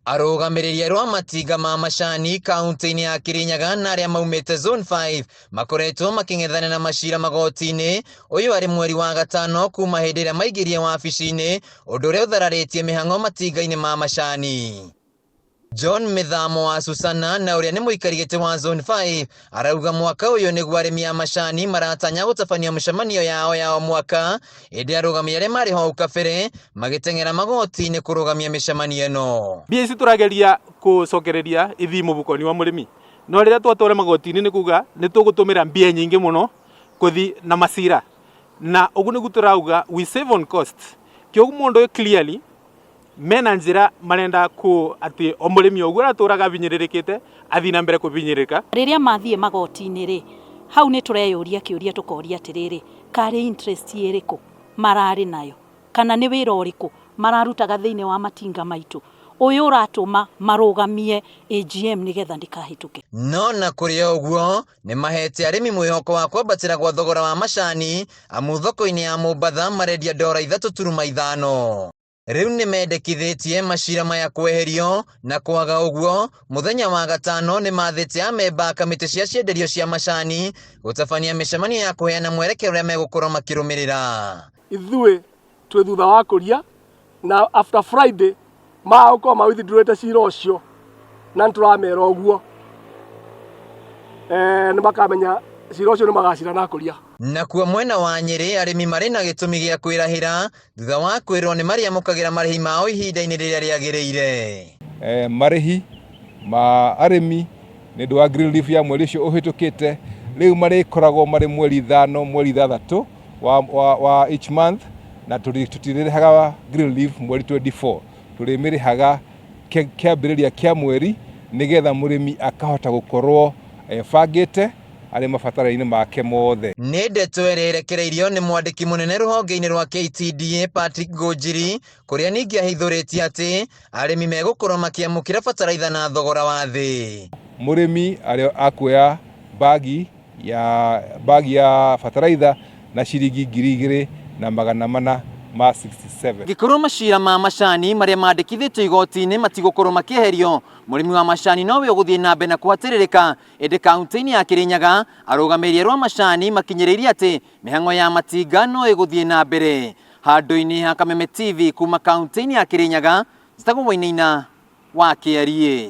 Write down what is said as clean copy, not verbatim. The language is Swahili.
Arũgamĩrĩri rwa matinga ma macani kaunti-inĩ ya Kirinyaga na arĩa maumĩte Zone 5 makoretwo makĩng'ethanĩra na macira magoti-inĩ ũyũ arĩ mweri wa gatano kuma hĩndĩ ĩrĩa maingĩrire wabici-inĩ, ũndũ ũrĩa ũthararĩtie mĩhang'o matinga-inĩ ma macani. John Mithamo wa Susana na ũrĩa nĩ mũikari gĩtĩ wa Zone 5 arauga mwaka ũyũ nĩguo arĩmi a macani maratanya gũtabania mĩcemanio yao ya o mwaka, ĩndĩ arũgamĩrĩri arĩa marĩ hau kabere magĩteng'era magoti-inĩ kũrũgamia mĩcemanio ĩno. Mbia ici tũrageria gũcokereria ithi mũbukoni wa mũrĩmi, no rĩrĩa twatwara magoti-inĩ nĩ kuga nĩ tũgũtũmĩra mbia nyingĩ mũno gũthi na macira, na ũguo nĩguo tũrauga we save on costs. Kĩoguo mũndũ ũyũ clearly mena njĩra marenda ku atĩ o mũrĩmi ũguo aratũraga binyĩrĩrĩkĩte athi na mbere kũbinyĩrĩka. Rĩrĩa mathiĩ magoti-inĩ rĩ, hau nĩ tũreyũria kĩũria tũkoria atĩrĩrĩ, karĩ interest ĩrĩkũ mararĩ nayo, kana nĩ wĩra ũrĩkũ mararutaga thĩinĩ wa matinga maitũ ũyũ ũratũma marũgamie AGM nĩgetha ndĩkahĩtũke. No na kũrĩ ũguo nĩ mahete arĩmi mwĩhoko wa kwambatĩra gwa thogora wa macani amu thoko-inĩ ya Mombatha marendia $3.5. Rĩu nĩ mendekithĩtie macira maya kweherio, na kwaga ũguo mũthenya wa gatano nĩ mathĩte amemba kamĩtĩ cia cienderio cia macani gũtabania mĩcemanio ya kũheana mwerekero ũrĩa megũkorwo makĩrũmĩrĩra. Ithuĩ twĩ thutha wa kũria na after Friday magũkorwo mawithindurĩte cira ũcio na nĩtũramera ũguo nĩ makamenya cira ũcio nĩ magacira na kũria. Nakuo mwena wa Nyĩrĩ arĩmi marĩ na gĩtũmi gĩa kwĩrahĩra thutha wa kwĩrwo nĩ marĩamũkagĩra marĩhi mao ihinda-inĩ rĩrĩa rĩagĩrĩire. Marĩhi ma arĩmi nĩ ũndũ wa green leaf ya mweri ũcio ũhĩtũkĩte rĩu marĩkoragwo marĩ mweri 5 mweri 6 wa each month, na tũtirĩrĩhaga green leaf mweri 24, tũrĩmĩrĩhaga kĩambĩrĩria kĩa mweri nĩgetha mũrĩmi akahota gũkorwo bangĩte arĩ mabatara-inĩ make mothe. Nĩ ndeto ĩrerekereirio nĩ mwandĩki mũnene rũhonge-inĩ rwa KTDA Patrick Ngũnjiri, kũrĩa ningĩ ahithũrĩtie atĩ arĩmi megũkorwo makĩamũkĩra bataraitha na thogora wa thĩ. Mũrĩmi arĩa akuoya bagi ya bataraitha na ciringi 2,467. Ngĩkorwo macira ma macani marĩa mandĩkithĩtio igoti-inĩ matigũkorwo makĩeherio, mũrĩmi wa macani nowe ũgũthiĩ na mbere na kũhatĩrĩrĩka, ĩndĩ kaunti-inĩ ya Kirinyaga arũgamĩrĩri rwa macani makinyĩrĩirie atĩ mĩhang'o ya matinga no ĩgũthiĩ na mbere. Handũ-inĩ ha Kameme TV kuma kaunti-inĩ ya Kirinyaga, Njĩtagwo Wainaina wa KRA.